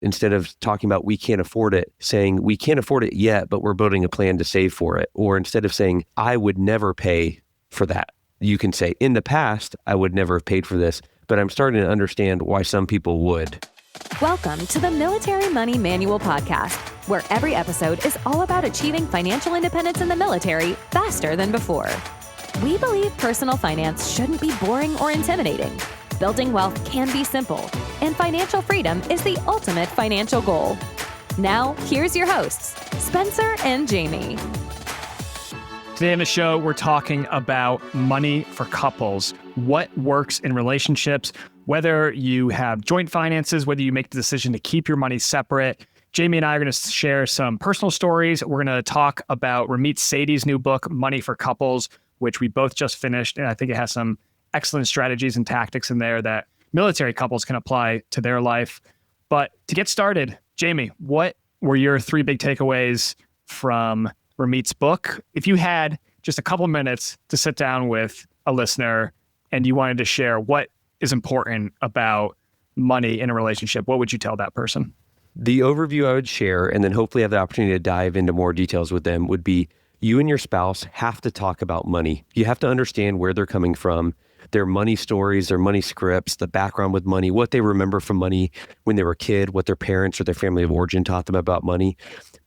instead of talking about we can't afford it, saying we can't afford it yet, but we're building a plan to save for it. Or instead of saying I would never pay for that, you can say in the past, I would never have paid for this, but I'm starting to understand why some people would. Welcome to the Military Money Manual Podcast, where every episode is all about achieving financial independence in the military faster than before. We believe personal finance shouldn't be boring or intimidating. Building wealth can be simple, and financial freedom is the ultimate financial goal. Now, here's your hosts, Spencer and Jamie. Today on the show, we're talking about money for couples, what works in relationships, whether you have joint finances, whether you make the decision to keep your money separate. Jamie and I are going to share some personal stories. We're going to talk about Ramit Sethi's new book, Money for Couples, which we both just finished. And I think it has some excellent strategies and tactics in there that military couples can apply to their life. But to get started, Jamie, what were your three big takeaways from Ramit's book? If you had just a couple minutes to sit down with a listener and you wanted to share what is important about money in a relationship, what would you tell that person? The overview I would share, and then hopefully have the opportunity to dive into more details with them, would be you and your spouse have to talk about money. You have to understand where they're coming from, their money stories, their money scripts, the background with money, what they remember from money when they were a kid, what their parents or their family of origin taught them about money.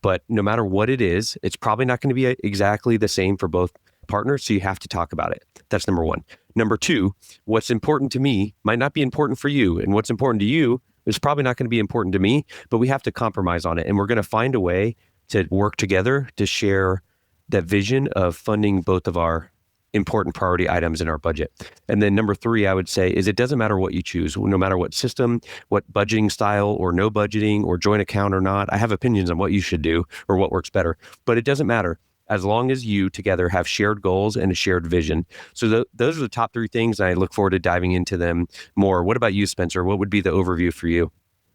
But no matter what it is, it's probably not going to be exactly the same for both partners. So you have to talk about it. That's number one. Number two, what's important to me might not be important for you. And what's important to you is probably not going to be important to me, but we have to compromise on it. And we're going to find a way to work together to share that vision of funding both of our important priority items in our budget. And then number three, I would say, is it doesn't matter what you choose, no matter what system, what budgeting style or no budgeting or joint account or not. I have opinions on what you should do or what works better, but it doesn't matter as long as you together have shared goals and a shared vision. So those are the top three things. And I look forward to diving into them more. What about you, Spencer? What would be the overview for you?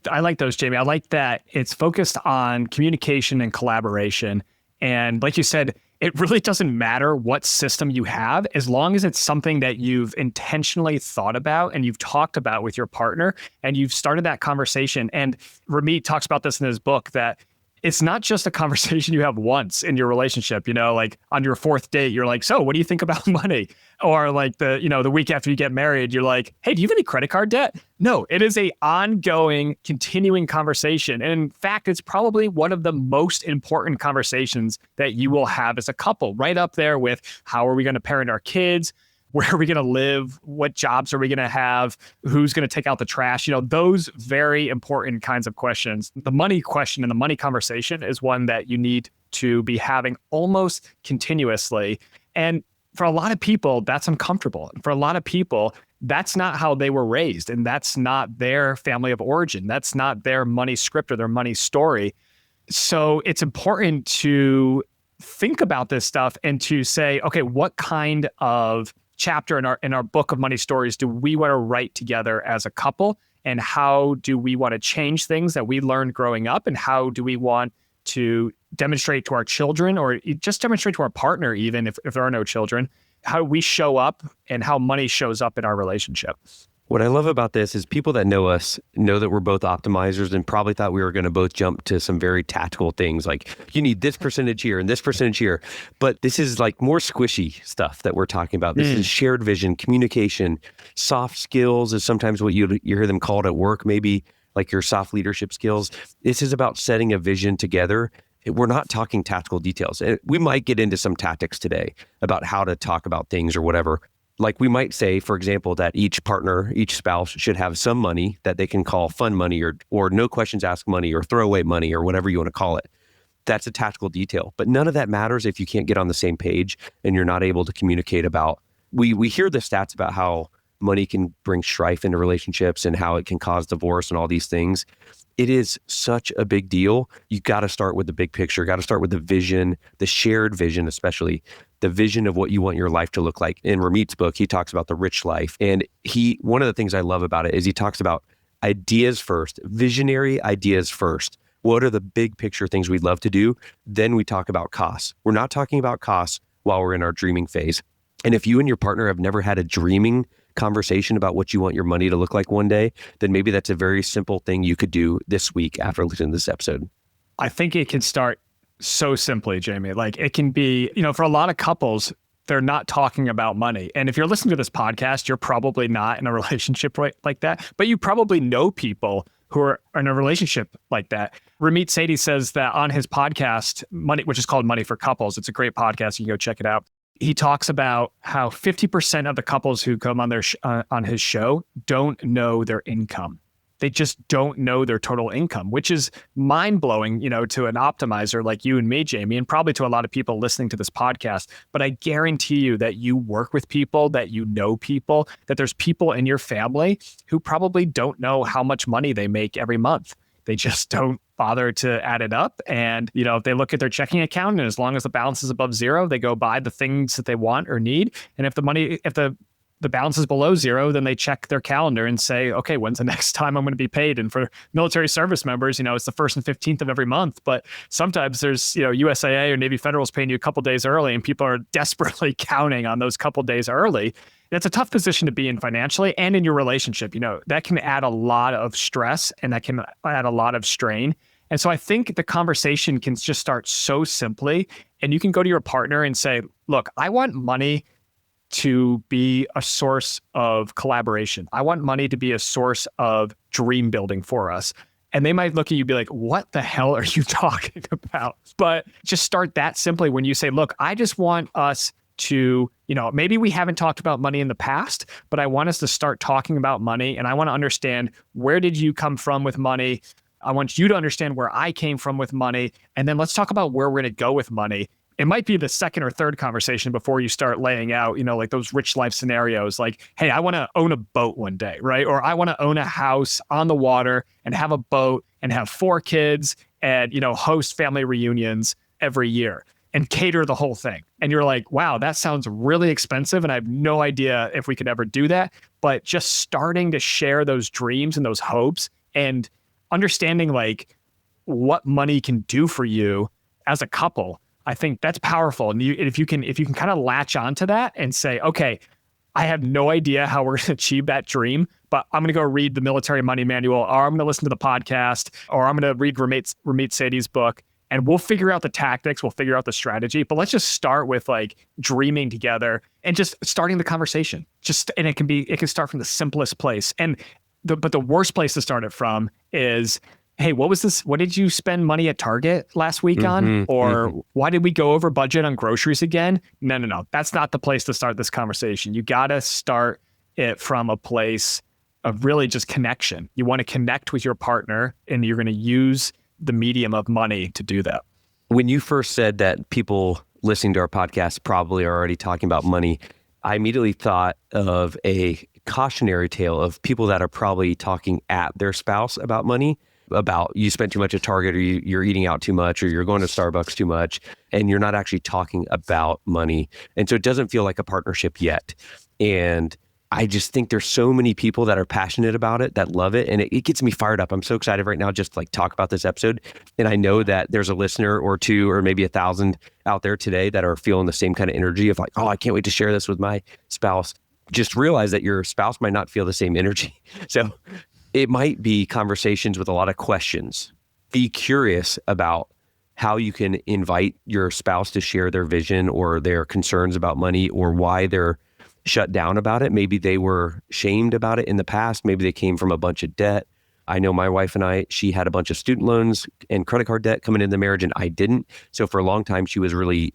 I like those, Jamie. I like that it's focused on communication and collaboration. And like you said, it really doesn't matter what system you have, as long as it's something that you've intentionally thought about and you've talked about with your partner and you've started that conversation. And Ramit talks about this in his book, that it's not just a conversation you have once in your relationship, like on your fourth date, you're like, so what do you think about money? Or like the week after you get married, you're like, hey, do you have any credit card debt? No, it is a ongoing, continuing conversation. And in fact, it's probably one of the most important conversations that you will have as a couple, right up there with how are we going to parent our kids? Where are we going to live? What jobs are we going to have? Who's going to take out the trash? Those very important kinds of questions. The money question and the money conversation is one that you need to be having almost continuously. And for a lot of people, that's uncomfortable. For a lot of people, that's not how they were raised. And that's not their family of origin. That's not their money script or their money story. So it's important to think about this stuff and to say, okay, what kind of chapter in our book of money stories do we want to write together as a couple? And how do we want to change things that we learned growing up? And how do we want to demonstrate to our children, or just demonstrate to our partner, even if there are no children, how we show up and how money shows up in our relationship? What I love about this is people that know us know that we're both optimizers and probably thought we were going to both jump to some very tactical things like you need this percentage here and this percentage here. But this is like more squishy stuff that we're talking about. This is shared vision, communication, soft skills is sometimes what you hear them called at work, maybe like your soft leadership skills. This is about setting a vision together. We're not talking tactical details. We might get into some tactics today about how to talk about things or whatever. Like we might say, for example, that each partner, each spouse should have some money that they can call fun money or no questions asked money or throwaway money or whatever you want to call it. That's a tactical detail. But none of that matters if you can't get on the same page and you're not able to communicate about. We hear the stats about how money can bring strife into relationships and how it can cause divorce and all these things. It is such a big deal. You got to start with the big picture, got to start with the vision, the shared vision, especially the vision of what you want your life to look like. In Ramit's book, he talks about the rich life. And one of the things I love about it is he talks about ideas first, visionary ideas first. What are the big picture things we'd love to do? Then we talk about costs. We're not talking about costs while we're in our dreaming phase. And if you and your partner have never had a dreaming conversation about what you want your money to look like one day, then maybe that's a very simple thing you could do this week after listening to this episode. I think it can start so simply, Jamie. Like it can be, for a lot of couples, they're not talking about money. And if you're listening to this podcast, you're probably not in a relationship like that, but you probably know people who are in a relationship like that. Ramit Sethi says that on his podcast, Money, which is called Money for Couples. It's a great podcast. You can go check it out. He talks about how 50% of the couples who come on on his show don't know their income. They just don't know their total income, which is mind-blowing, to an optimizer like you and me, Jamie, and probably to a lot of people listening to this podcast. But I guarantee you that you work with people, that you know people, that there's people in your family who probably don't know how much money they make every month. They just don't bother to add it up. And, if they look at their checking account and as long as the balance is above zero, they go buy the things that they want or need. And if the balance is below zero, then they check their calendar and say, okay, when's the next time I'm going to be paid? And for military service members, it's the 1st and 15th of every month. But sometimes there's, USAA or Navy Federal is paying you a couple days early and people are desperately counting on those couple days early. That's a tough position to be in financially and in your relationship. That can add a lot of stress and that can add a lot of strain. And so I think the conversation can just start so simply, and you can go to your partner and say, look, I want money to be a source of collaboration. I want money to be a source of dream building for us. And they might look at you and be like, what the hell are you talking about? But just start that simply when you say, look, I just want us to, maybe we haven't talked about money in the past, but I want us to start talking about money. And I want to understand, where did you come from with money? I want you to understand where I came from with money. And then let's talk about where we're going to go with money. It might be the second or third conversation before you start laying out, like those rich life scenarios, like, hey, I want to own a boat one day, right? Or I want to own a house on the water and have a boat and have 4 kids and, host family reunions every year and cater the whole thing. And you're like, wow, that sounds really expensive. And I have no idea if we could ever do that. But just starting to share those dreams and those hopes and understanding like what money can do for you as a couple, I think that's powerful. And if you can kind of latch onto that and say, okay, I have no idea how we're going to achieve that dream, but I'm going to go read the Military Money Manual, or I'm going to listen to the podcast, or I'm going to read Ramit Sethi's book, and we'll figure out the tactics, we'll figure out the strategy. But let's just start with like dreaming together and just starting the conversation. And it can start from the simplest place. But the worst place to start it from is, hey, what was this? What did you spend money at Target last week on? Or why did we go over budget on groceries again? No. That's not the place to start this conversation. You got to start it from a place of really just connection. You want to connect with your partner, and you're going to use the medium of money to do that. When you first said that people listening to our podcast probably are already talking about money, I immediately thought of a cautionary tale of people that are probably talking at their spouse about money, about you spent too much at Target, or you're eating out too much, or you're going to Starbucks too much, and you're not actually talking about money. And so it doesn't feel like a partnership yet. And I just think there's so many people that are passionate about it, that love it. And it gets me fired up. I'm so excited right now just to like talk about this episode. And I know that there's a listener or two, or maybe 1,000 out there today that are feeling the same kind of energy of like, oh, I can't wait to share this with my spouse. Just realize that your spouse might not feel the same energy. So it might be conversations with a lot of questions. Be curious about how you can invite your spouse to share their vision or their concerns about money, or why they're shut down about it. Maybe they were shamed about it in the past. Maybe they came from a bunch of debt. I know my wife and she had a bunch of student loans and credit card debt coming into the marriage, and I didn't. So for a long time, she was really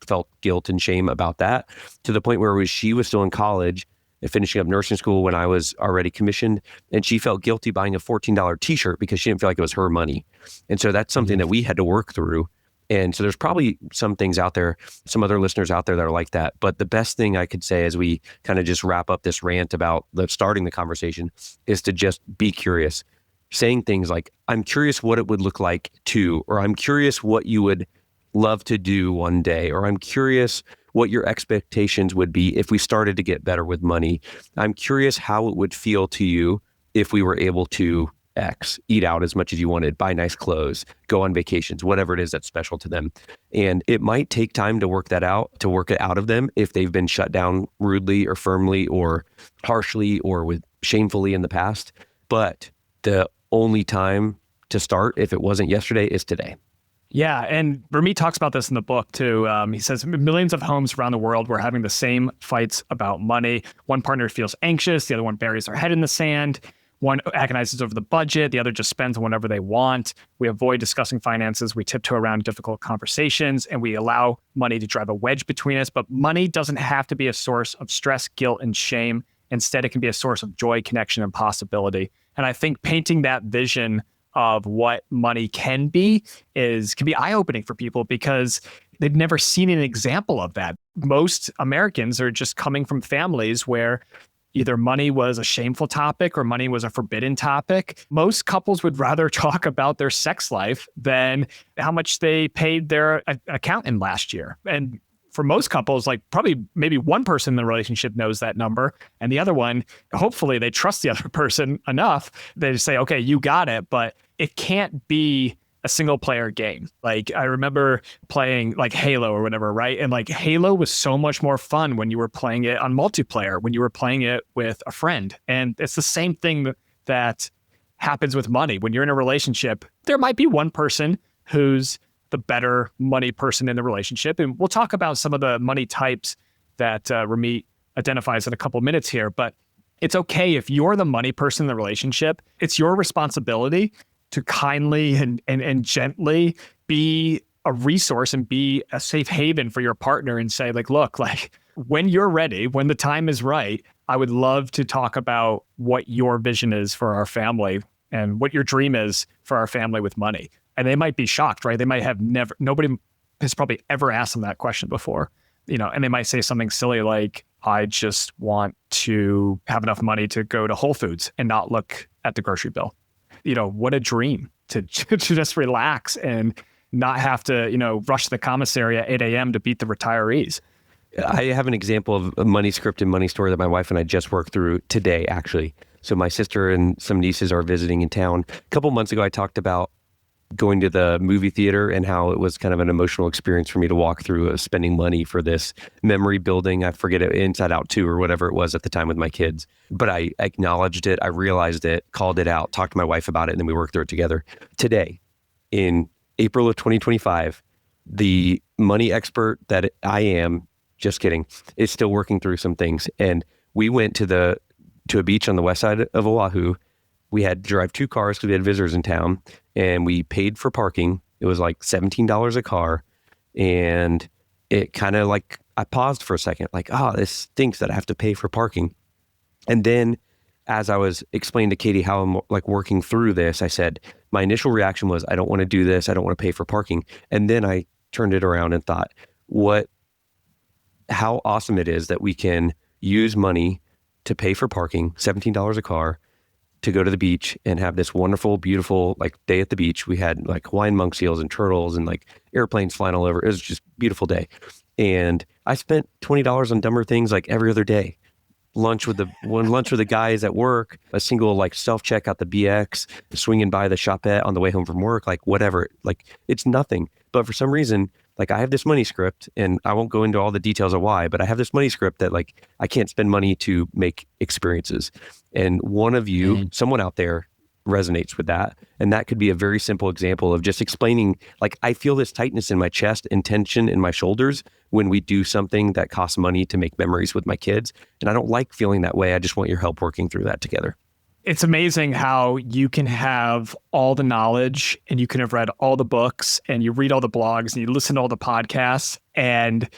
felt guilt and shame about that, to the point where she was still in college and finishing up nursing school when I was already commissioned, and she felt guilty buying a $14 t-shirt because she didn't feel like it was her money. And so that's something that we had to work through. And so there's probably some things out there, some other listeners out there that are like that. But the best thing I could say as we kind of just wrap up this rant about starting the conversation is to just be curious. Saying things like, I'm curious what it would look like to, or I'm curious what you would love to do one day, or I'm curious what your expectations would be if we started to get better with money. I'm curious how it would feel to you if we were able to X, eat out as much as you wanted, buy nice clothes, go on vacations, whatever it is that's special to them. And it might take time to work that out, to work it out of them if they've been shut down rudely or firmly or harshly or with shamefully in the past. But the only time to start, if it wasn't yesterday, is today. Yeah, and Ramit talks about this in the book too. He says millions of homes around the world were having the same fights about money. One partner feels anxious, the other one buries their head in the sand. One agonizes over the budget, the other just spends whenever they want. We avoid discussing finances, we tiptoe around difficult conversations, and we allow money to drive a wedge between us. But money doesn't have to be a source of stress, guilt, and shame. Instead, it can be a source of joy, connection, and possibility. And I think painting that vision of what money can be can be eye-opening for people because they've never seen an example of that. Most Americans are just coming from families where either money was a shameful topic or money was a forbidden topic. Most couples would rather talk about their sex life than how much they paid their accountant last year. And for most couples, like probably maybe one person in the relationship knows that number, and the other one, hopefully they trust the other person enough. They just say, okay, you got it, but it can't be a single player game. Like I remember playing like Halo or whatever, right? And like Halo was so much more fun when you were playing it on multiplayer, when you were playing it with a friend. And it's the same thing that happens with money. When you're in a relationship, there might be one person who's the better money person in the relationship. And we'll talk about some of the money types that Ramit identifies in a couple of minutes here. But it's okay if you're the money person in the relationship. It's your responsibility to kindly and gently be a resource and be a safe haven for your partner and say, like, look, like when you're ready, when the time is right, I would love to talk about what your vision is for our family and what your dream is for our family with money. And they might be shocked, right? They might have nobody has probably ever asked them that question before, and they might say something silly like, I just want to have enough money to go to Whole Foods and not look at the grocery bill. What a dream to just relax and not have to, rush to the commissary at 8 a.m. to beat the retirees. I have an example of a money script and money story that my wife and I just worked through today, actually. So my sister and some nieces are visiting in town. A couple months ago, I talked about going to the movie theater and how it was kind of an emotional experience for me to walk through spending money for this memory building. I forget it, Inside Out 2 or whatever it was at the time with my kids. But I acknowledged it. I realized it, called it out, talked to my wife about it, and then we worked through it together. Today, in April of 2025, the money expert that I am, just kidding, is still working through some things. And we went to a beach on the west side of Oahu. We had to drive 2 cars because we had visitors in town, and we paid for parking. It was like $17 a car. And it kind of like, I paused for a second, like, this stinks that I have to pay for parking. And then as I was explaining to Katie how I'm like working through this, I said, my initial reaction was, I don't want to do this. I don't want to pay for parking. And then I turned it around and thought, how awesome it is that we can use money to pay for parking, $17 a car, to go to the beach and have this wonderful, beautiful like day at the beach. We had like Hawaiian monk seals and turtles and like airplanes flying all over. It was just a beautiful day. And I spent $20 on dumber things like every other day. Lunch with the guys at work, a single like self-check out the BX, swinging by the shopette on the way home from work, like whatever, like it's nothing. But for some reason, like I have this money script, and I won't go into all the details of why, but I have this money script that like I can't spend money to make experiences. And one of you, someone out there resonates with that. And that could be a very simple example of just explaining, like, I feel this tightness in my chest and tension in my shoulders when we do something that costs money to make memories with my kids. And I don't like feeling that way. I just want your help working through that together. It's amazing how you can have all the knowledge and you can have read all the books and you read all the blogs and you listen to all the podcasts, and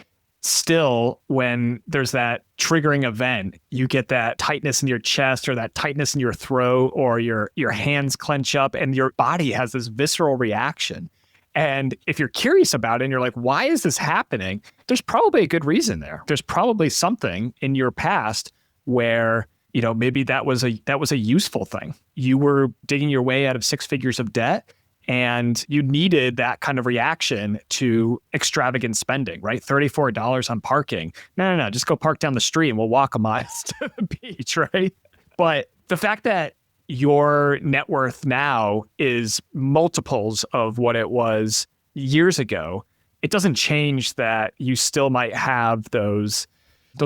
still when there's that triggering event, you get that tightness in your chest or that tightness in your throat, or your hands clench up and your body has this visceral reaction. And if you're curious about it and you're like, why is this happening? There's probably a good reason there. There's probably something in your past where maybe that was a useful thing. You were digging your way out of 6 figures of debt, and you needed that kind of reaction to extravagant spending, right? $34 on parking. No, just go park down the street and we'll walk a mile to the beach, right? But the fact that your net worth now is multiples of what it was years ago, it doesn't change that you still might have those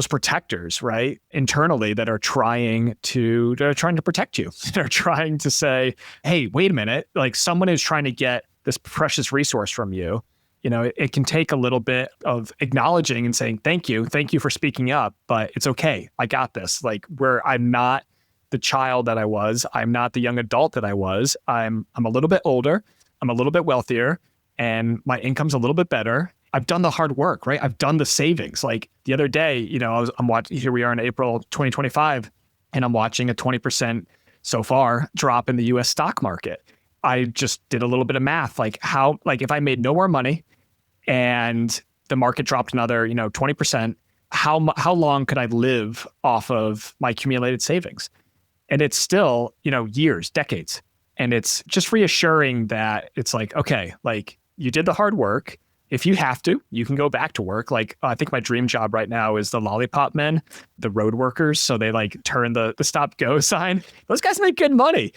protectors, right, internally that are trying to protect you. They're trying to say, hey, wait a minute, like someone is trying to get this precious resource from you. You know, it can take a little bit of acknowledging and saying, thank you for speaking up, but it's okay. I got this. Like I'm not the child that I was. I'm not the young adult that I was. I'm a little bit older. I'm a little bit wealthier, and my income's a little bit better. I've done the hard work, right? I've done the savings. Like the other day, you know, I'm watching, here we are in April 2025, and I'm watching a 20% so far drop in the US stock market. I just did a little bit of math, like if I made no more money and the market dropped another, 20%, how long could I live off of my accumulated savings? And it's still, years, decades. And it's just reassuring that it's like, okay, like you did the hard work. If you have to, you can go back to work. Like, I think my dream job right now is the lollipop men, the road workers. So they like turn the stop go sign. Those guys make good money.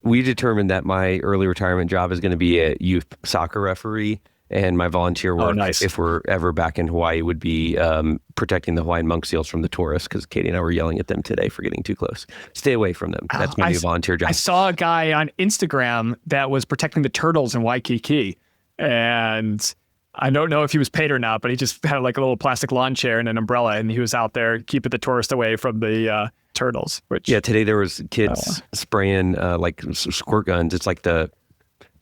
We determined that my early retirement job is going to be a youth soccer referee. And my volunteer work, if we're ever back in Hawaii, would be protecting the Hawaiian monk seals from the tourists, because Katie and I were yelling at them today for getting too close. Stay away from them. That's my new volunteer job. I saw a guy on Instagram that was protecting the turtles in Waikiki. And I don't know if he was paid or not, but he just had like a little plastic lawn chair and an umbrella, and he was out there keeping the tourists away from the turtles. Yeah, today there was kids spraying like squirt guns. It's like they're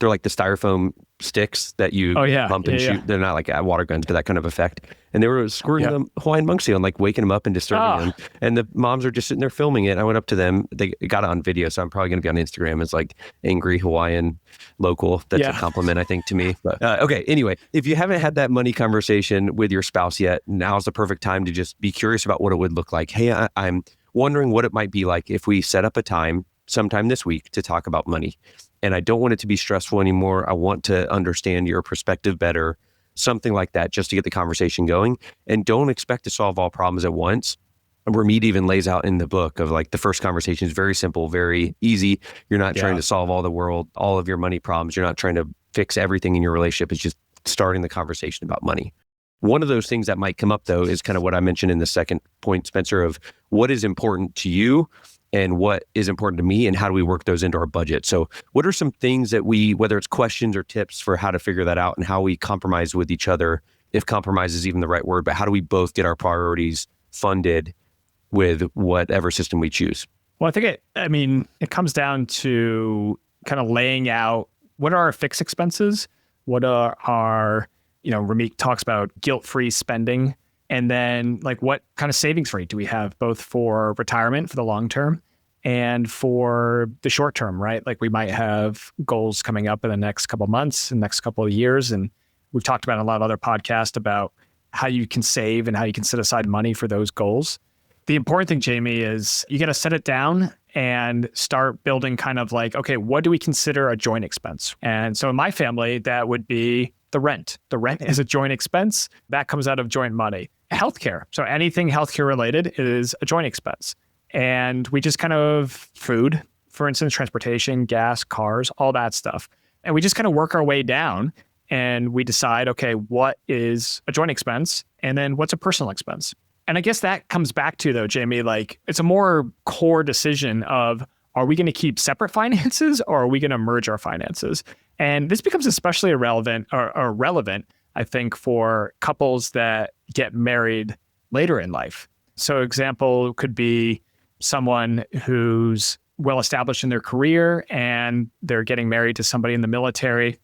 like the styrofoam sticks that you pump and shoot. Yeah. They're not like water guns, but that kind of effect. And they were squirting the Hawaiian monk seal and like waking them up and disturbing them. And the moms are just sitting there filming it. I went up to them. They got it on video, so I'm probably going to be on Instagram as like angry Hawaiian local. That's a compliment, I think, to me. But okay, anyway, if you haven't had that money conversation with your spouse yet, now's the perfect time to just be curious about what it would look like. Hey, I'm wondering what it might be like if we set up a time sometime this week to talk about money. And I don't want it to be stressful anymore. I want to understand your perspective better, something like that, just to get the conversation going. And don't expect to solve all problems at once. Ramit even lays out in the book of like the first conversation is very simple, very easy. You're not trying to solve all of your money problems. You're not trying to fix everything in your relationship. It's just starting the conversation about money. One of those things that might come up, though, is kind of what I mentioned in the second point, Spencer, of what is important to you and what is important to me, and how do we work those into our budget? So what are some things that whether it's questions or tips for how to figure that out and how we compromise with each other, if compromise is even the right word, but how do we both get our priorities funded with whatever system we choose? Well, I think it comes down to kind of laying out what are our fixed expenses, what are our, Ramit talks about guilt-free spending. And then like what kind of savings rate do we have both for retirement for the long term and for the short term, right? Like we might have goals coming up in the next couple of months and next couple of years. And we've talked about in a lot of other podcasts about how you can save and how you can set aside money for those goals. The important thing, Jamie, is you got to set it down and start building kind of like, okay, what do we consider a joint expense? And so in my family, that would be the rent. The rent is a joint expense that comes out of joint money. Healthcare. So anything healthcare related is a joint expense. And we just kind of food, for instance, transportation, gas, cars, all that stuff. And we just kind of work our way down and we decide, okay, what is a joint expense? And then what's a personal expense? And I guess that comes back to, though, Jamie, like it's a more core decision of, are we going to keep separate finances or are we going to merge our finances? And this becomes especially relevant, I think, for couples that get married later in life. So example could be someone who's well established in their career and they're getting married to somebody in the military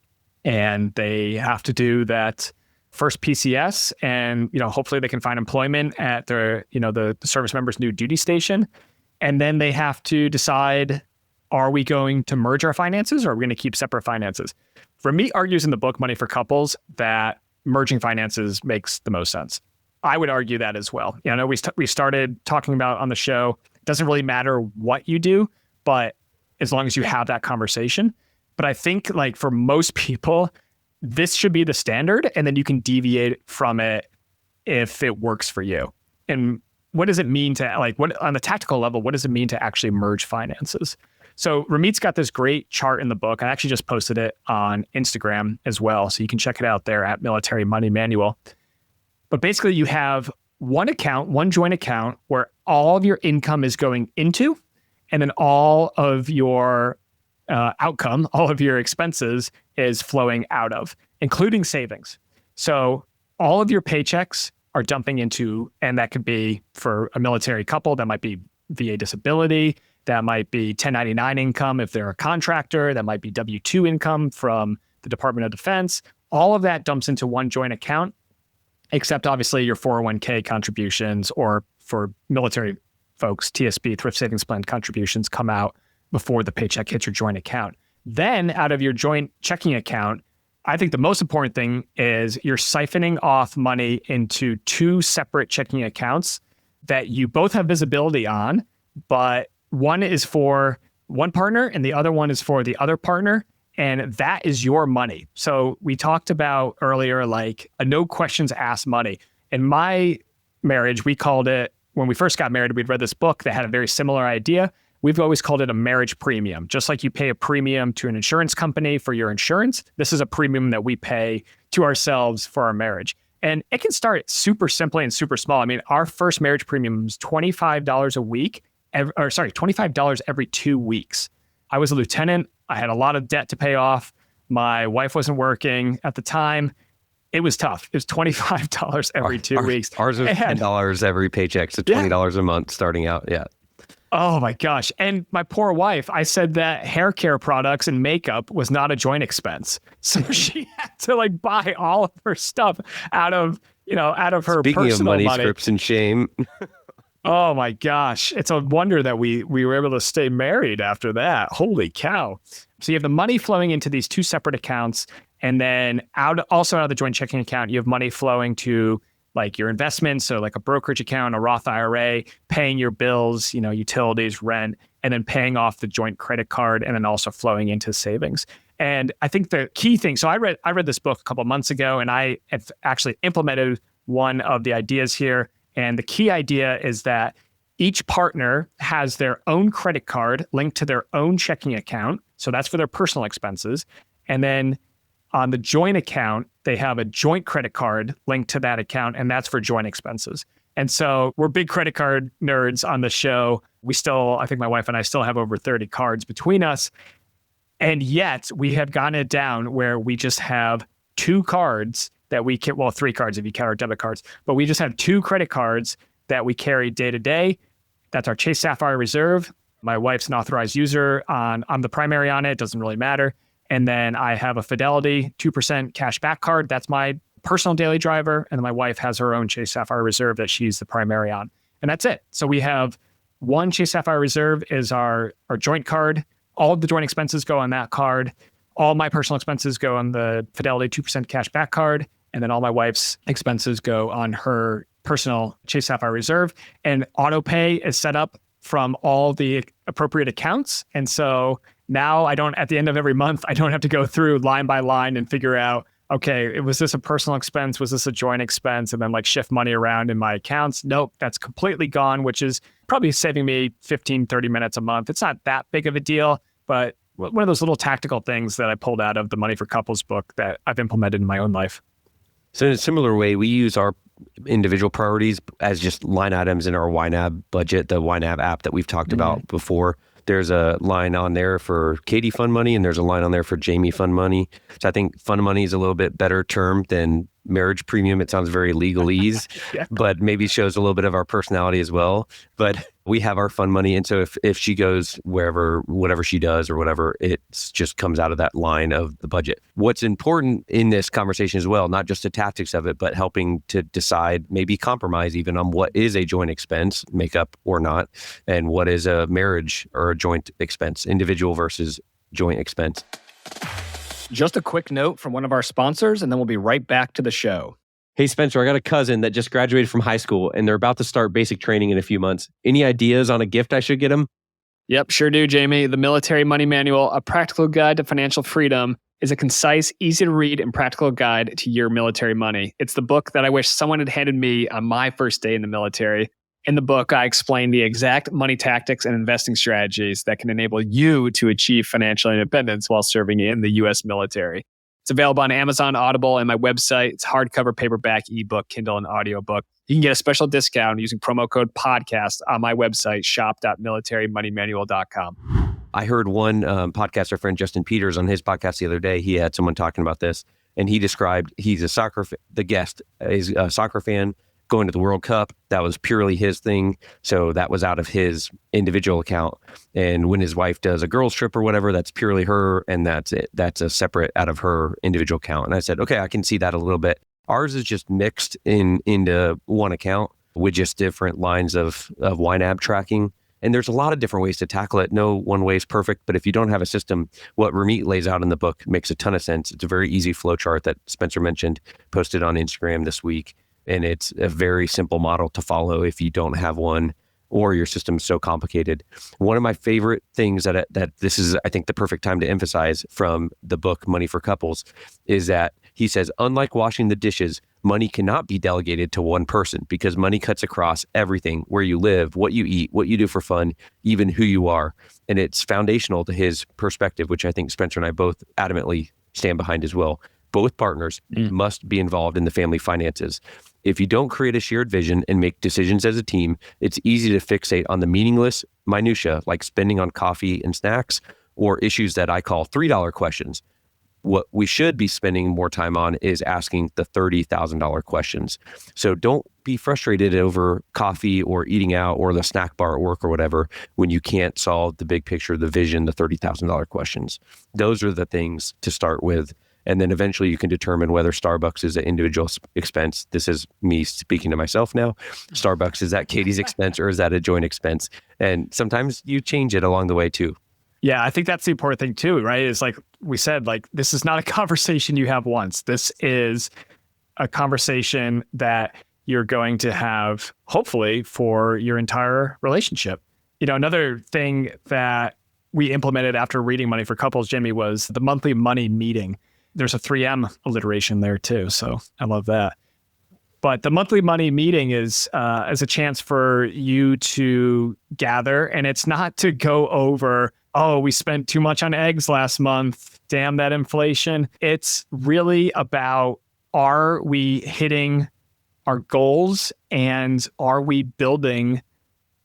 and they have to do that first PCS and, hopefully they can find employment at their, the service member's new duty station. And then they have to decide, are we going to merge our finances or are we going to keep separate finances? Ramit argues in the book, Money for Couples, that merging finances makes the most sense. I would argue that as well. We started talking about on the show, it doesn't really matter what you do, but as long as you have that conversation. But I think like for most people, this should be the standard and then you can deviate from it if it works for you. And what does it mean to on the tactical level, what does it mean to actually merge finances? So Ramit's got this great chart in the book. I actually just posted it on Instagram as well. So you can check it out there at Military Money Manual. But basically you have one account, one joint account where all of your income is going into, and then all of your outcome, all of your expenses is flowing out of, including savings. So all of your paychecks are dumping into, and that could be for a military couple, that might be VA disability, that might be 1099 income if they're a contractor, that might be W-2 income from the Department of Defense. All of that dumps into one joint account, except obviously your 401k contributions, or for military folks, TSP, Thrift Savings Plan contributions, come out before the paycheck hits your joint account. Then out of your joint checking account, I think the most important thing is you're siphoning off money into two separate checking accounts that you both have visibility on, but one is for one partner and the other one is for the other partner. And that is your money. So we talked about earlier, like a no questions asked money. In my marriage, we called it, when we first got married, we'd read this book that had a very similar idea. We've always called it a marriage premium. Just like you pay a premium to an insurance company for your insurance, this is a premium that we pay to ourselves for our marriage. And it can start super simply and super small. I mean, our first marriage premium was $25 a week, $25 every 2 weeks. I was a lieutenant. I had a lot of debt to pay off. My wife wasn't working at the time. It was tough. It was $25 every 2 weeks. Ours was $10 every paycheck, so $20 a month starting out. Yeah. Oh my gosh. And my poor wife, I said that hair care products and makeup was not a joint expense. So she had to like buy all of her stuff out of her Speaking personal of money, money. scripts and shame. Oh my gosh. It's a wonder that we were able to stay married after that. Holy cow. So you have the money flowing into these two separate accounts. And then out of the joint checking account, you have money flowing to like your investments. So like a brokerage account, a Roth IRA, paying your bills, utilities, rent, and then paying off the joint credit card, and then also flowing into savings. And I think the key thing, so I read this book a couple of months ago, and I have actually implemented one of the ideas here. And the key idea is that each partner has their own credit card linked to their own checking account. So that's for their personal expenses. And then on the joint account, they have a joint credit card linked to that account, and that's for joint expenses. And so we're big credit card nerds on the show. I think my wife and I still have over 30 cards between us. And yet we have gotten it down where we just have two cards that we can, well, three cards if you count our debit cards, but we just have two credit cards that we carry day to day. That's our Chase Sapphire Reserve. My wife's an authorized user I'm the primary on it. It doesn't really matter. And then I have a Fidelity 2% cash back card. That's my personal daily driver. And then my wife has her own Chase Sapphire Reserve that she's the primary on. And that's it. So we have one Chase Sapphire Reserve is our joint card. All of the joint expenses go on that card. All my personal expenses go on the Fidelity 2% cash back card. And then all my wife's expenses go on her personal Chase Sapphire Reserve. And auto pay is set up from all the appropriate accounts. And so now at the end of every month, I don't have to go through line by line and figure out, okay, was this a personal expense? Was this a joint expense? And then like shift money around in my accounts. Nope, that's completely gone, which is probably saving me 15, 30 minutes a month. It's not that big of a deal, but one of those little tactical things that I pulled out of the Money for Couples book that I've implemented in my own life. So in a similar way, we use our individual priorities as just line items in our YNAB budget, the YNAB app that we've talked about before. There's a line on there for Katie fund money, and there's a line on there for Jamie fund money. So I think fund money is a little bit better term than marriage premium. It sounds very legalese, but maybe shows a little bit of our personality as well. But we have our fund money. And so if she goes whatever she does or whatever, it just comes out of that line of the budget. What's important in this conversation as well, not just the tactics of it, but helping to decide, maybe compromise even on what is a joint expense, makeup or not, and what is a marriage or a joint expense, individual versus joint expense. Just a quick note from one of our sponsors, and then we'll be right back to the show. Hey, Spencer, I got a cousin that just graduated from high school and they're about to start basic training in a few months. Any ideas on a gift I should get him? Yep, sure do, Jamie. The Military Money Manual, A Practical Guide to Financial Freedom, is a concise, easy to read, and practical guide to your military money. It's the book that I wish someone had handed me on my first day in the military. In the book, I explain the exact money tactics and investing strategies that can enable you to achieve financial independence while serving in the U.S. military. It's available on Amazon, Audible, and my website. It's hardcover, paperback, ebook, Kindle, and audiobook. You can get a special discount using promo code podcast on my website, shop.militarymoneymanual.com. I heard one podcaster friend, Justin Peters, on his podcast the other day. He had someone talking about this, and he described the guest is a soccer fan going to the World Cup. That was purely his thing. So that was out of his individual account. And when his wife does a girls trip or whatever, that's purely her, and that's it. That's a separate out of her individual account. And I said, okay, I can see that a little bit. Ours is just mixed into one account with just different lines of YNAB tracking. And there's a lot of different ways to tackle it. No one way is perfect, but if you don't have a system, what Ramit lays out in the book makes a ton of sense. It's a very easy flow chart that Spencer mentioned, posted on Instagram this week. And it's a very simple model to follow if you don't have one or your system is so complicated. One of my favorite things that this is, I think, the perfect time to emphasize from the book, Money for Couples, is that he says, unlike washing the dishes, money cannot be delegated to one person because money cuts across everything, where you live, what you eat, what you do for fun, even who you are. And it's foundational to his perspective, which I think Spencer and I both adamantly stand behind as well. Both partners must be involved in the family finances. If you don't create a shared vision and make decisions as a team, it's easy to fixate on the meaningless minutia, like spending on coffee and snacks, or issues that I call $3 questions. What we should be spending more time on is asking the $30,000 questions. So don't be frustrated over coffee or eating out or the snack bar at work or whatever when you can't solve the big picture, the vision, the $30,000 questions. Those are the things to start with. And then eventually you can determine whether Starbucks is an individual expense. This is me speaking to myself now. Starbucks, is that Katie's expense or is that a joint expense? And sometimes you change it along the way too. Yeah, I think that's the important thing too, right? Is like we said, like this is not a conversation you have once. This is a conversation that you're going to have, hopefully, for your entire relationship. You know, another thing that we implemented after reading Money for Couples, Jimmy, was the monthly money meeting. There's a 3M alliteration there too, so I love that. But the monthly money meeting is a chance for you to gather, and it's not to go over, oh, we spent too much on eggs last month, damn that inflation. It's really about, are we hitting our goals and are we building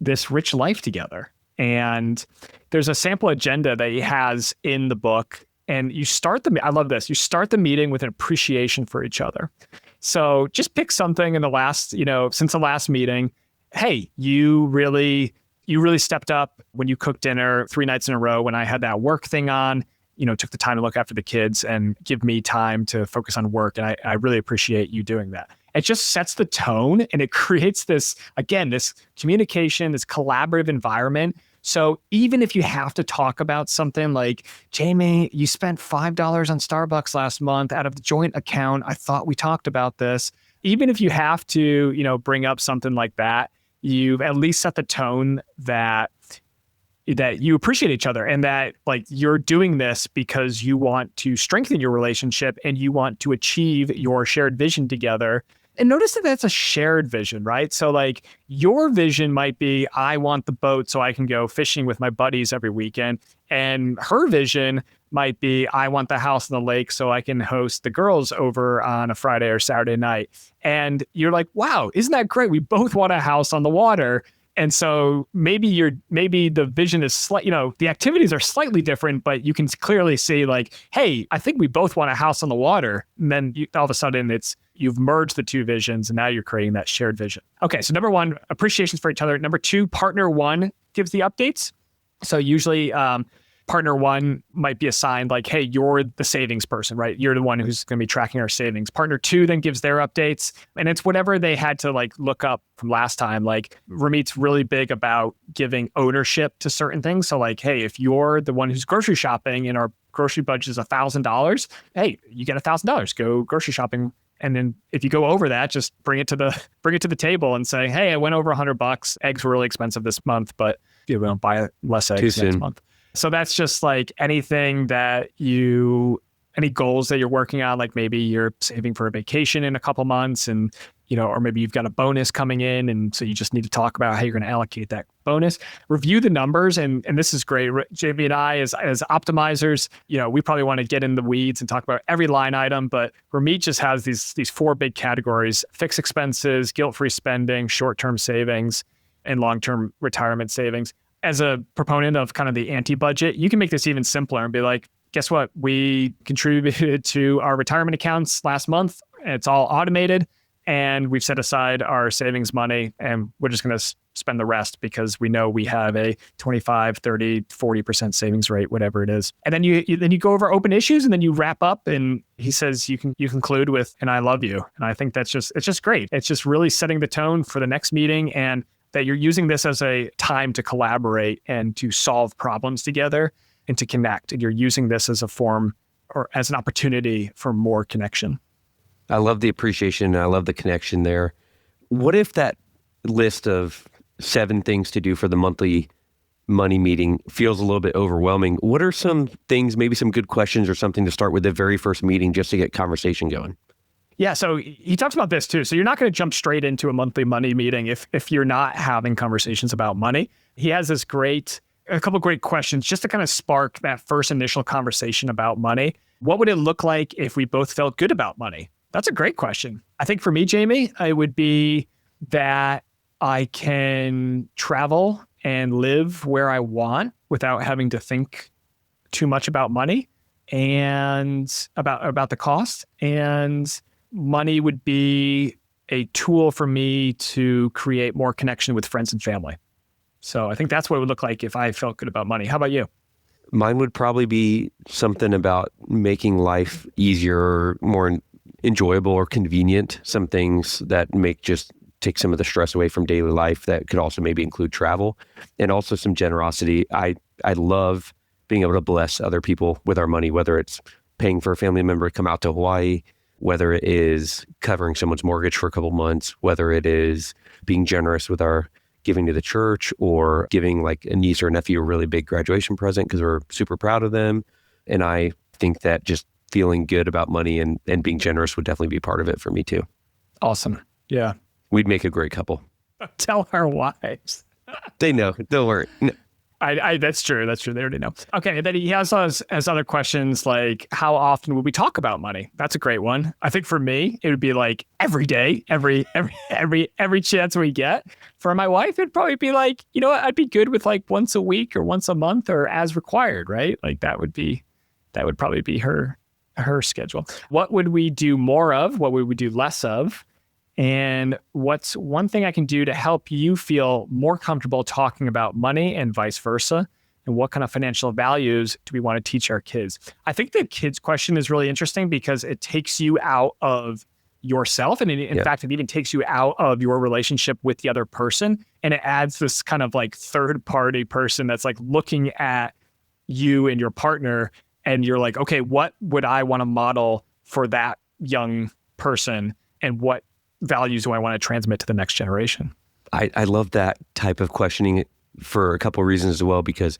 this rich life together? And there's a sample agenda that he has in the book. And you start I love this. You start the meeting with an appreciation for each other. So just pick something in the last, since the last meeting. Hey, you really stepped up when you cooked dinner 3 nights in a row when I had that work thing on, took the time to look after the kids and give me time to focus on work. And I really appreciate you doing that. It just sets the tone and it creates this communication, this collaborative environment. So even if you have to talk about something like, Jamie, you spent $5 on Starbucks last month out of the joint account. I thought we talked about this. Even if you have to, bring up something like that, you've at least set the tone that you appreciate each other and that like you're doing this because you want to strengthen your relationship and you want to achieve your shared vision together. And notice that that's a shared vision, right? So like your vision might be, I want the boat so I can go fishing with my buddies every weekend. And her vision might be, I want the house on the lake so I can host the girls over on a Friday or Saturday night. And you're like, wow, isn't that great? We both want a house on the water. And so maybe the vision is the activities are slightly different, but you can clearly see like, hey, I think we both want a house on the water. And then all of a sudden you've merged the two visions and now you're creating that shared vision. Okay, so number 1, appreciations for each other. Number 2, partner 1 gives the updates. So usually partner 1 might be assigned like, hey, you're the savings person, right? You're the one who's going to be tracking our savings. Partner 2 then gives their updates. And it's whatever they had to like look up from last time. Like Ramit's really big about giving ownership to certain things. So like, hey, if you're the one who's grocery shopping and our grocery budget is $1,000, hey, you get $1,000, go grocery shopping. And then if you go over that, just bring it to the table and say, hey, I went over $100. Eggs were really expensive this month, but we don't buy less eggs next month. So that's just like anything that you any goals that you're working on, like maybe you're saving for a vacation in a couple months and, or maybe you've got a bonus coming in. And so you just need to talk about how you're going to allocate that bonus, review the numbers. And this is great. JB and I, as optimizers, we probably want to get in the weeds and talk about every line item, but Ramit just has these 4 big categories: fixed expenses, guilt-free spending, short-term savings, and long-term retirement savings. As a proponent of kind of the anti-budget, you can make this even simpler and be like, guess what? We contributed to our retirement accounts last month. It's all automated. And we've set aside our savings money and we're just going to spend the rest because we know we have a 25, 30, 40% savings rate, whatever it is. And then you go over open issues and then you wrap up and he says, you conclude with, and I love you. And I think it's just great. It's just really setting the tone for the next meeting and that you're using this as a time to collaborate and to solve problems together and to connect. And you're using this as a form or as an opportunity for more connection. I love the appreciation. I love the connection there. What if that list of 7 things to do for the monthly money meeting feels a little bit overwhelming? What are some things, maybe some good questions or something to start with the very first meeting just to get conversation going? Yeah, so he talks about this too. So you're not going to jump straight into a monthly money meeting if you're not having conversations about money. He has a couple great questions just to kind of spark that first initial conversation about money. What would it look like if we both felt good about money? That's a great question. I think for me, Jamie, it would be that I can travel and live where I want without having to think too much about money and about the cost. And money would be a tool for me to create more connection with friends and family. So I think that's what it would look like if I felt good about money. How about you? Mine would probably be something about making life easier, more enjoyable or convenient. Some things that take some of the stress away from daily life. That could also maybe include travel and also some generosity. I love being able to bless other people with our money, whether it's paying for a family member to come out to Hawaii, whether it is covering someone's mortgage for a couple months, whether it is being generous with our giving to the church or giving like a niece or nephew a really big graduation present because we're super proud of them. And I think that just feeling good about money and being generous would definitely be part of it for me too. Awesome. Yeah. We'd make a great couple. Tell our wives. They know. Don't worry. No. That's true. That's true. They already know. Okay. And then he has us as other questions like, how often would we talk about money? That's a great one. I think for me, it would be like every day, every chance we get. For my wife, it'd probably be like, I'd be good with like once a week or once a month or as required, right? Like that would probably be her schedule. What would we do more of? What would we do less of? And what's one thing I can do to help you feel more comfortable talking about money and vice versa? And what kind of financial values do we want to teach our kids? I think the kids question is really interesting because it takes you out of yourself. And in fact, it even takes you out of your relationship with the other person. And it adds this kind of like third party person that's like looking at you and your partner. And you're like, okay, what would I want to model for that young person? And what values do I want to transmit to the next generation? I love that type of questioning for a couple of reasons as well, because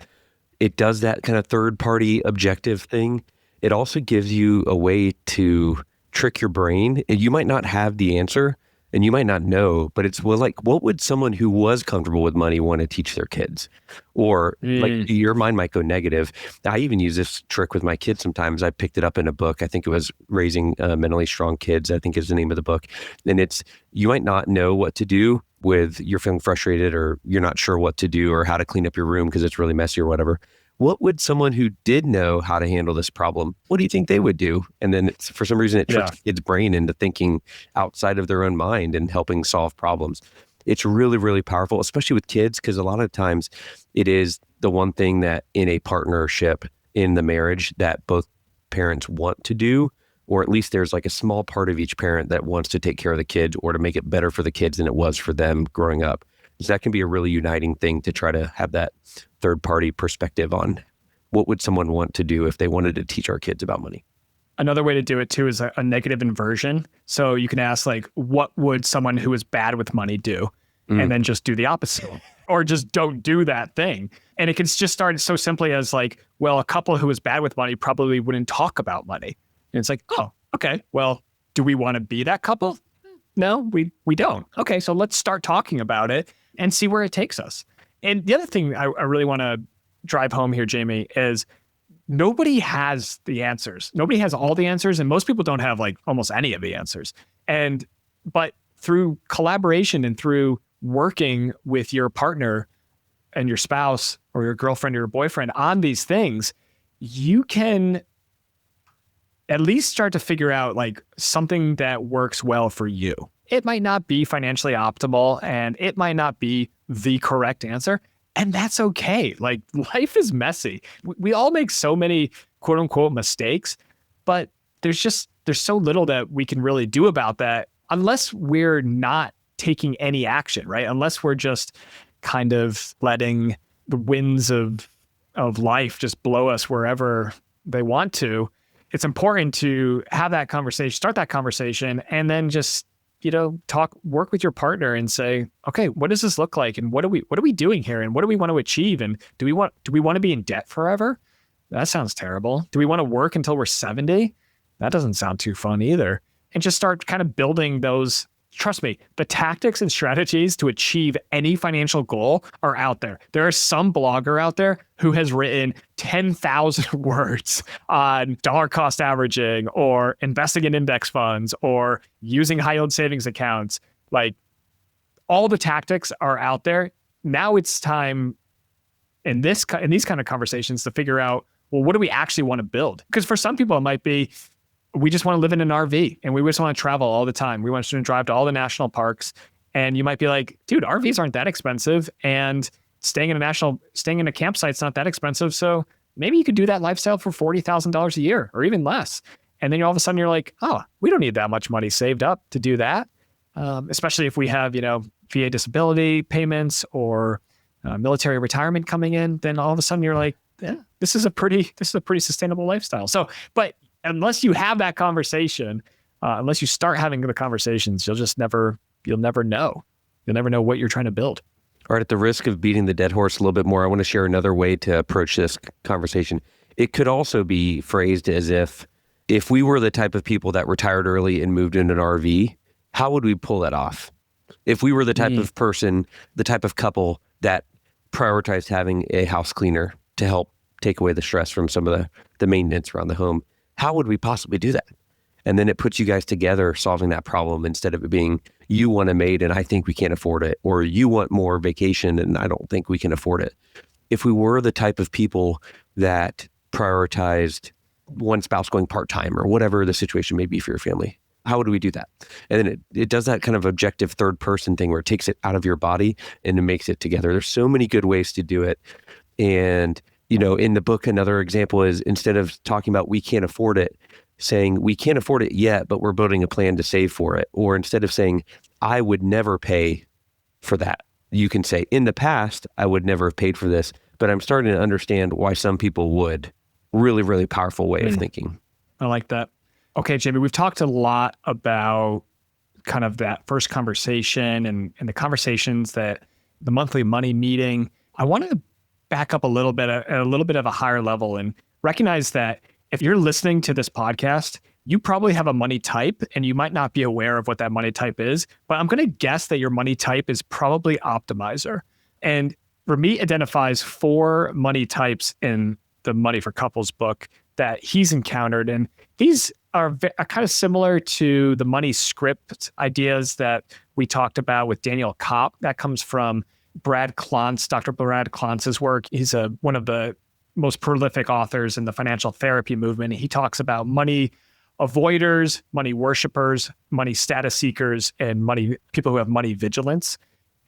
it does that kind of third party objective thing. It also gives you a way to trick your brain. And you might not have the answer and you might not know, but it's what would someone who was comfortable with money want to teach their kids? Or like your mind might go negative. I even use this trick with my kids sometimes. I picked it up in a book. I think it was Raising Mentally Strong Kids, I think is the name of the book. And you might not know what to do with you're feeling frustrated or you're not sure what to do or how to clean up your room because it's really messy or whatever. What would someone who did know how to handle this problem, what do you think they would do? And then for some reason, it tricks kids' brain into thinking outside of their own mind and helping solve problems. It's really, really powerful, especially with kids, because a lot of times it is the one thing that in a partnership, in the marriage, that both parents want to do, or at least there's like a small part of each parent that wants to take care of the kids or to make it better for the kids than it was for them growing up. So that can be a really uniting thing to try to have that third party perspective on what would someone want to do if they wanted to teach our kids about money. Another way to do it too is a negative inversion. So you can ask like, what would someone who is bad with money do? And then just do the opposite or just don't do that thing. And it can just start so simply as like, well, a couple who is bad with money probably wouldn't talk about money. And it's like, oh, okay, well, do we want to be that couple? No, we don't. Okay, so let's start talking about it and see where it takes us. And the other thing I really want to drive home here, Jamie, is nobody has the answers. Nobody has all the answers, and most people don't have like almost any of the answers. But through collaboration and through working with your partner and your spouse or your girlfriend or your boyfriend on these things, you can at least start to figure out like something that works well for you. It might not be financially optimal and it might not be the correct answer. And that's okay. Like life is messy. We all make so many quote unquote mistakes, but there's so little that we can really do about that unless we're not taking any action, right? Unless we're just kind of letting the winds of life just blow us wherever they want to. It's important to have that conversation, start that conversation, and then just, work with your partner and say, okay, what does this look like? And what are we doing here? And what do we want to achieve? And do we want to be in debt forever? That sounds terrible. Do we want to work until we're 70? That doesn't sound too fun either. And just start kind of building those. Trust me, the tactics and strategies to achieve any financial goal are out there. There is some blogger out there who has written 10,000 words on dollar cost averaging or investing in index funds or using high yield savings accounts. Like all the tactics are out there. Now it's time in these kind of conversations to figure out, well, what do we actually want to build? Because for some people, it might be, we just want to live in an RV and we just want to travel all the time. We want to drive to all the national parks. And you might be like, dude, RVs aren't that expensive and staying in a campsite's not that expensive. So maybe you could do that lifestyle for $40,000 a year or even less. And then all of a sudden you're like, oh, we don't need that much money saved up to do that. Especially if we have, VA disability payments or military retirement coming in, then all of a sudden you're like, yeah, this is a pretty sustainable lifestyle. So, but unless you have that conversation, unless you start having the conversations, you'll never know. You'll never know what you're trying to build. All right, at the risk of beating the dead horse a little bit more, I want to share another way to approach this conversation. It could also be phrased as if we were the type of people that retired early and moved in an RV, how would we pull that off? If we were the type of person, the type of couple that prioritized having a house cleaner to help take away the stress from some of the maintenance around the home, how would we possibly do that? And then it puts you guys together solving that problem instead of it being you want a maid and I think we can't afford it, or you want more vacation and I don't think we can afford it. If we were the type of people that prioritized one spouse going part-time or whatever the situation may be for your family, how would we do that? And then it does that kind of objective third person thing where it takes it out of your body and it makes it together. There's so many good ways to do it. And in the book, another example is instead of talking about we can't afford it, saying we can't afford it yet, but we're building a plan to save for it. Or instead of saying, I would never pay for that, you can say, in the past, I would never have paid for this, but I'm starting to understand why some people would. Really, really powerful way of thinking. I like that. Okay, Jamie, we've talked a lot about kind of that first conversation and the conversations that the monthly money meeting. I want to back up a little bit at a little bit of a higher level and recognize that if you're listening to this podcast, you probably have a money type and you might not be aware of what that money type is, but I'm going to guess that your money type is probably optimizer. And Ramit identifies 4 money types in the Money for Couples book that he's encountered. And these are kind of similar to the money script ideas that we talked about with Daniel Kopp. That comes from Brad Klontz, Dr. Brad Klontz's work. He's one of the most prolific authors in the financial therapy movement. He talks about money avoiders, money worshipers, money status seekers, and people who have money vigilance.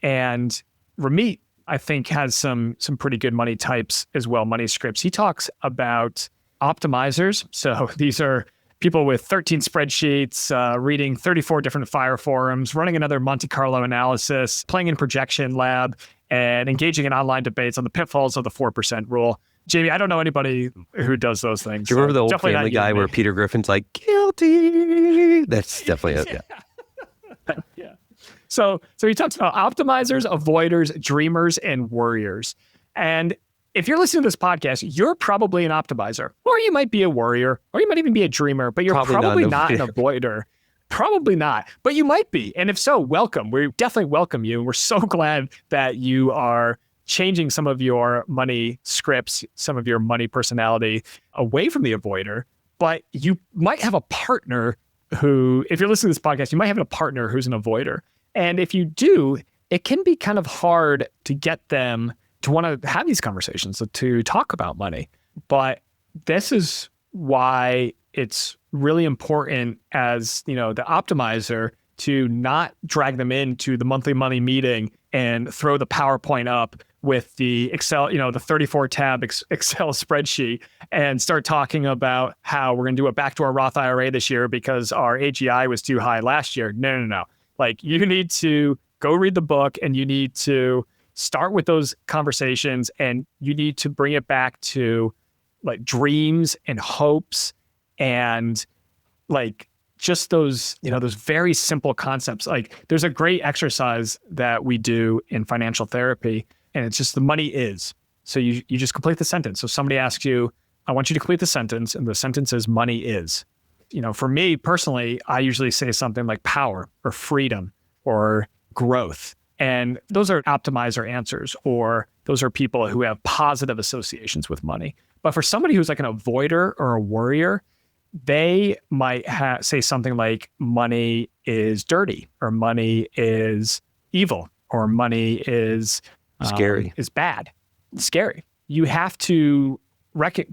And Ramit, I think, has some pretty good money types as well, money scripts. He talks about optimizers. So these are people with 13 spreadsheets, reading 34 different FIRE forums, running another Monte Carlo analysis, playing in projection lab, and engaging in online debates on the pitfalls of the 4% rule. Jamie, I don't know anybody who does those things. Do you remember the old Family Guy where Peter Griffin's like, guilty? That's definitely it. Yeah. Yeah. So he talks about optimizers, avoiders, dreamers, and worriers. And if you're listening to this podcast, you're probably an optimizer, or you might be a worrier, or you might even be a dreamer, but you're probably not an avoider. Probably not, but you might be. And if so, welcome. We definitely welcome you. And we're so glad that you are changing some of your money scripts, some of your money personality away from the avoider. But you might have a partner who, if you're listening to this podcast, you might have a partner who's an avoider. And if you do, it can be kind of hard to get them to want to have these conversations, to talk about money. But this is why it's really important as, the optimizer to not drag them into the monthly money meeting and throw the PowerPoint up with the Excel, the 34 tab Excel spreadsheet and start talking about how we're going to do a backdoor Roth IRA this year because our AGI was too high last year. No. Like, you need to go read the book, and you need to start with those conversations, and you need to bring it back to like dreams and hopes and like just those, those very simple concepts. Like, there's a great exercise that we do in financial therapy, and it's just the money is. So you just complete the sentence. So somebody asks you, I want you to complete the sentence, and the sentence is money is. For me personally, I usually say something like power or freedom or growth. And those are optimizer answers, or those are people who have positive associations with money. But for somebody who's like an avoider or a worrier, they might say something like money is dirty, or money is evil, or money is scary, is bad, scary. You have to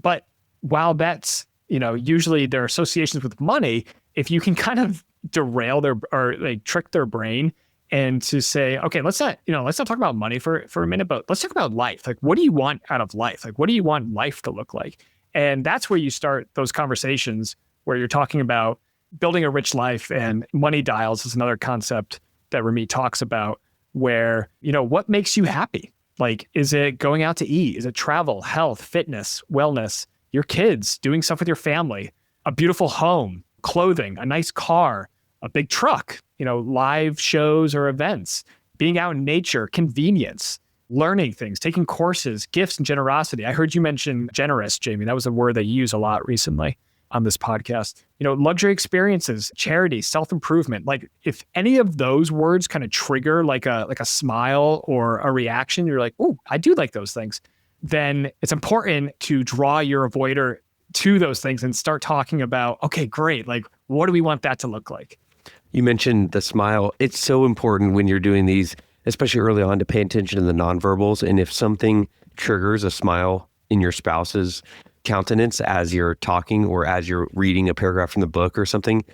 but while that's, usually their associations with money, if you can kind of derail or like trick their brain and to say, okay, let's not talk about money for a minute, but let's talk about life. Like, what do you want out of life? Like, what do you want life to look like? And that's where you start those conversations where you're talking about building a rich life. And money dials is another concept that Ramit talks about, where, what makes you happy? Like, is it going out to eat? Is it travel, health, fitness, wellness, your kids, doing stuff with your family, a beautiful home, clothing, a nice car, a big truck, live shows or events, being out in nature, convenience, learning things, taking courses, gifts, and generosity. I heard you mention generous, Jamie. That was a word that you use a lot recently on this podcast. Luxury experiences, charity, self-improvement. Like, if any of those words kind of trigger like a smile or a reaction, you're like, oh, I do like those things. Then it's important to draw your avoider to those things and start talking about, okay, great. Like, what do we want that to look like? You mentioned the smile. It's so important when you're doing these, especially early on, to pay attention to the nonverbals. And if something triggers a smile in your spouse's countenance as you're talking or as you're reading a paragraph from the book or something,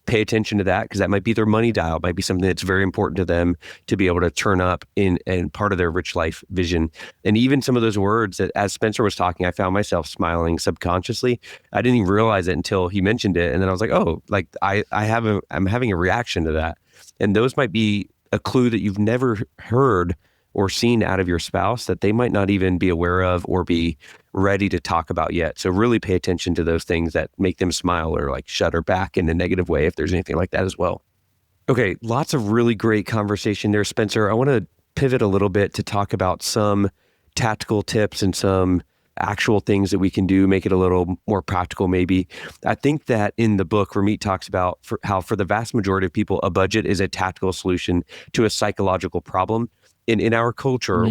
pay attention to that, because that might be their money dial. It might be something that's very important to them to be able to turn up in part of their rich life vision. And even some of those words that, as Spencer was talking, I found myself smiling subconsciously. I didn't even realize it until he mentioned it. And then I was like, oh, like I'm having a reaction to that. And those might be a clue that you've never heard or seen out of your spouse that they might not even be aware of or be ready to talk about yet. So really pay attention to those things that make them smile or like shudder back in a negative way, if there's anything like that as well. Okay, lots of really great conversation there, Spencer. I want to pivot a little bit to talk about some tactical tips and some actual things that we can do, make it a little more practical maybe. I think that in the book, Ramit talks about how for the vast majority of people, a budget is a tactical solution to a psychological problem. In our culture,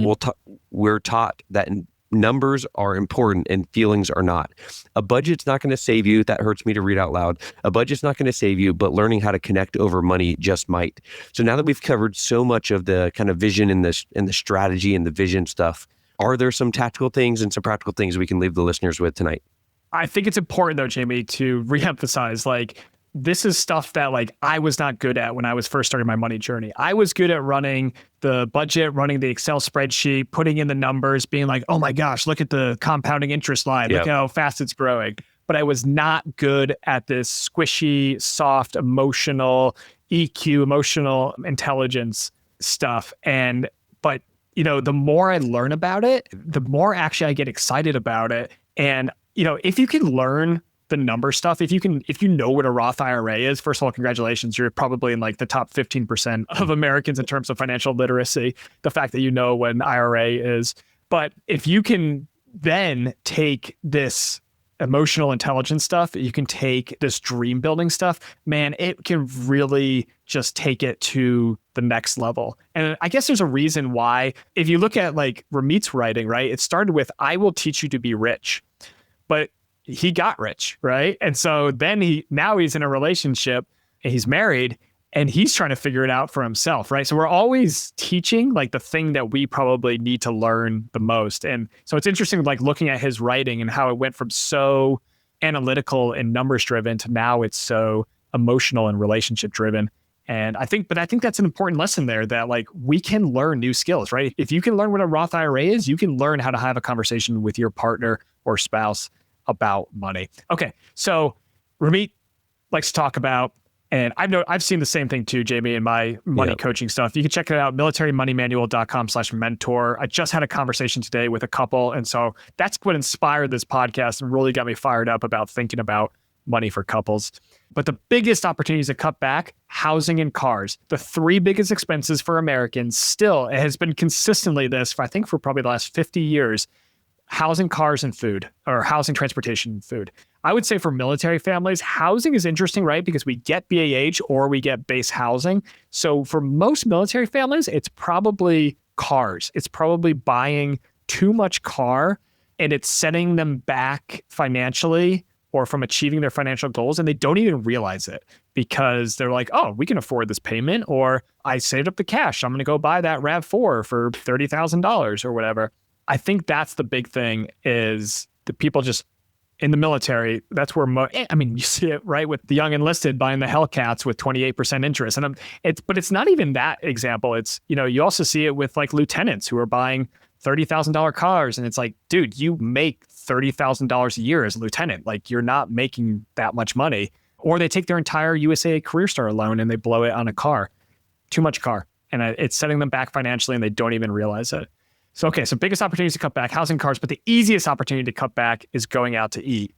we're taught that numbers are important and feelings are not. A budget's not going to save you. That hurts me to read out loud. A budget's not going to save you, but learning how to connect over money just might. So now that we've covered so much of the kind of vision and the strategy and the vision stuff, are there some tactical things and some practical things we can leave the listeners with tonight? I think it's important though, Jamie, to reemphasize, like, this is stuff that like I was not good at when I was first starting my money journey. I was good at running the budget, running the Excel spreadsheet, putting in the numbers, being like, oh my gosh, look at the compounding interest line. Look how fast it's growing. But I was not good at this squishy, soft, emotional EQ, emotional intelligence stuff. But the more I learn about it, the more actually I get excited about it. And, if you can learn the number stuff, if you know what a Roth IRA is, first of all, congratulations, you're probably in like the top 15% of Americans in terms of financial literacy, the fact that you know what an IRA is. But if you can then take this emotional intelligence stuff, you can take this dream building stuff, man, it can really just take it to the next level. And I guess there's a reason why, if you look at like Ramit's writing, right, it started with, I will teach you to be rich, but he got rich, right? And so then now he's in a relationship and he's married and he's trying to figure it out for himself, right? So we're always teaching like the thing that we probably need to learn the most. And so it's interesting, like looking at his writing and how it went from so analytical and numbers driven to now it's so emotional and relationship driven. And I think that's an important lesson there, that like we can learn new skills, right? If you can learn what a Roth IRA is, you can learn how to have a conversation with your partner or spouse about money. Okay, so Ramit likes to talk about, and I've seen the same thing too, Jamie, in my money coaching stuff. You can check it out, militarymoneymanual.com/mentor. I just had a conversation today with a couple. And so that's what inspired this podcast and really got me fired up about thinking about money for couples. But the biggest opportunities to cut back, housing and cars. The 3 biggest expenses for Americans still, it has been consistently this, for, I think for probably the last 50 years, housing, cars, and food, or housing, transportation, and food. I would say for military families, housing is interesting, right? Because we get BAH or we get base housing. So for most military families, it's probably cars. It's probably buying too much car and it's setting them back financially or from achieving their financial goals. And they don't even realize it because they're like, oh, we can afford this payment, or I saved up the cash. I'm going to go buy that RAV4 for $30,000 or whatever. I think that's the big thing, is the people just in the military. That's where you see it, right, with the young enlisted buying the Hellcats with 28% interest, and but it's not even that example. It's, you also see it with like lieutenants who are buying $30,000 cars, and it's like, dude, you make $30,000 a year as a lieutenant. Like, you're not making that much money. Or they take their entire USA Career Star loan and they blow it on a car, too much car, and it's setting them back financially, and they don't even realize it. So biggest opportunities to cut back, housing, cars, but the easiest opportunity to cut back is going out to eat.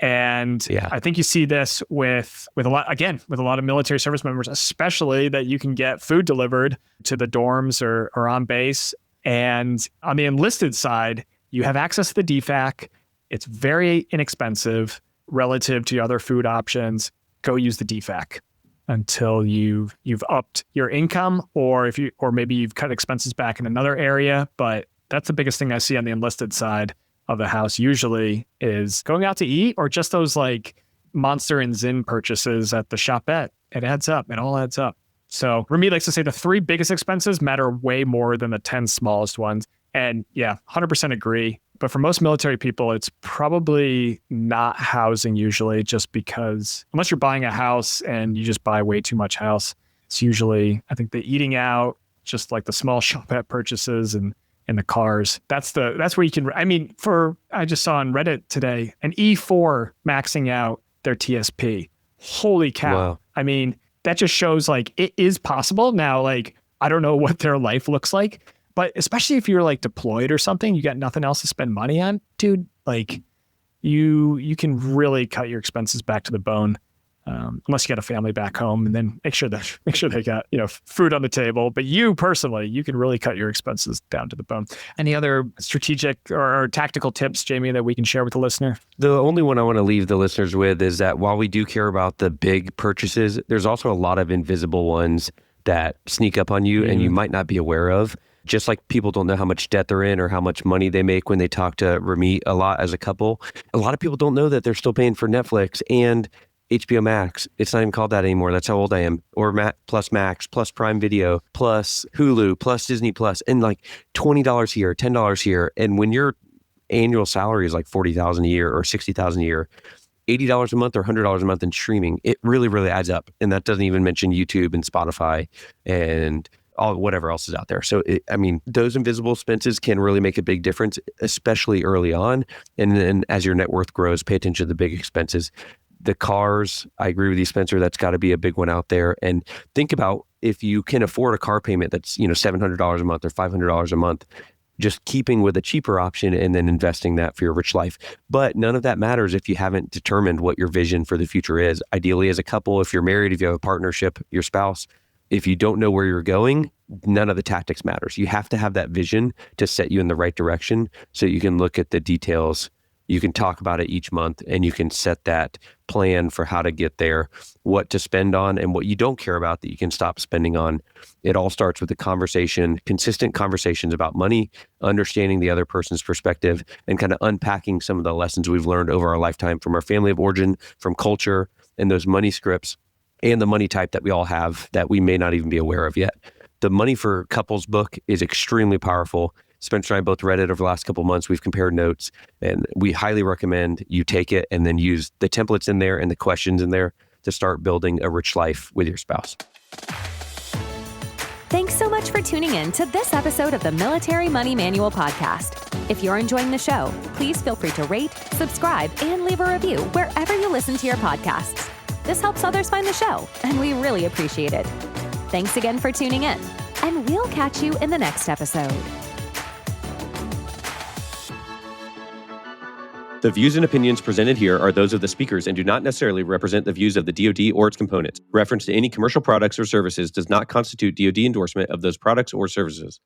And I think you see this with a lot of military service members, especially, that you can get food delivered to the dorms or on base. And on the enlisted side, you have access to the DFAC. It's very inexpensive relative to other food options. Go use the DFAC until you've upped your income, or maybe you've cut expenses back in another area. But that's the biggest thing I see on the enlisted side of the house usually, is going out to eat, or just those like Monster and Zyn purchases at the shopette. It adds up. It all adds up. So Ramit likes to say the 3 biggest expenses matter way more than the 10 smallest ones. And 100% agree. But for most military people, it's probably not housing usually, just because unless you're buying a house and you just buy way too much house, it's usually, I think, the eating out, just like the small shopette purchases and the cars. That's where you can, I just saw on Reddit today, an E4 maxing out their TSP. Holy cow. Wow. I mean, that just shows like it is possible. Now, like, I don't know what their life looks like, but especially if you're like deployed or something, you got nothing else to spend money on, dude, like you can really cut your expenses back to the bone, unless you got a family back home, and then make sure they got, food on the table. But you personally, you can really cut your expenses down to the bone. Any other strategic or tactical tips, Jamie, that we can share with the listener? The only one I want to leave the listeners with is that while we do care about the big purchases, there's also a lot of invisible ones that sneak up on you and you might not be aware of. Just like people don't know how much debt they're in or how much money they make when they talk to Ramit a lot as a couple. A lot of people don't know that they're still paying for Netflix and HBO Max. It's not even called that anymore. That's how old I am. Or plus Max, plus Prime Video, plus Hulu, plus Disney Plus, and like $20 here, $10 here. And when your annual salary is like $40,000 a year or $60,000 a year, $80 a month or $100 a month in streaming, it really, really adds up. And that doesn't even mention YouTube and Spotify and all whatever else is out there. So, those invisible expenses can really make a big difference, especially early on. And then as your net worth grows, pay attention to the big expenses. The cars, I agree with you, Spencer, that's got to be a big one out there. And think about if you can afford a car payment that's, $700 a month or $500 a month, just keeping with a cheaper option and then investing that for your rich life. But none of that matters if you haven't determined what your vision for the future is. Ideally, as a couple, if you're married, if you have a partnership, your spouse, if you don't know where you're going, none of the tactics matters. You have to have that vision to set you in the right direction so you can look at the details. You can talk about it each month and you can set that plan for how to get there, what to spend on and what you don't care about that you can stop spending on. It all starts with a conversation, consistent conversations about money, understanding the other person's perspective, and kind of unpacking some of the lessons we've learned over our lifetime from our family of origin, from culture, and those money scripts, and the money type that we all have that we may not even be aware of yet. The Money for Couples book is extremely powerful. Spencer and I both read it over the last couple of months. We've compared notes, and we highly recommend you take it and then use the templates in there and the questions in there to start building a rich life with your spouse. Thanks so much for tuning in to this episode of the Military Money Manual podcast. If you're enjoying the show, please feel free to rate, subscribe, and leave a review wherever you listen to your podcasts. This helps others find the show, and we really appreciate it. Thanks again for tuning in, and we'll catch you in the next episode. The views and opinions presented here are those of the speakers and do not necessarily represent the views of the DoD or its components. Reference to any commercial products or services does not constitute DoD endorsement of those products or services.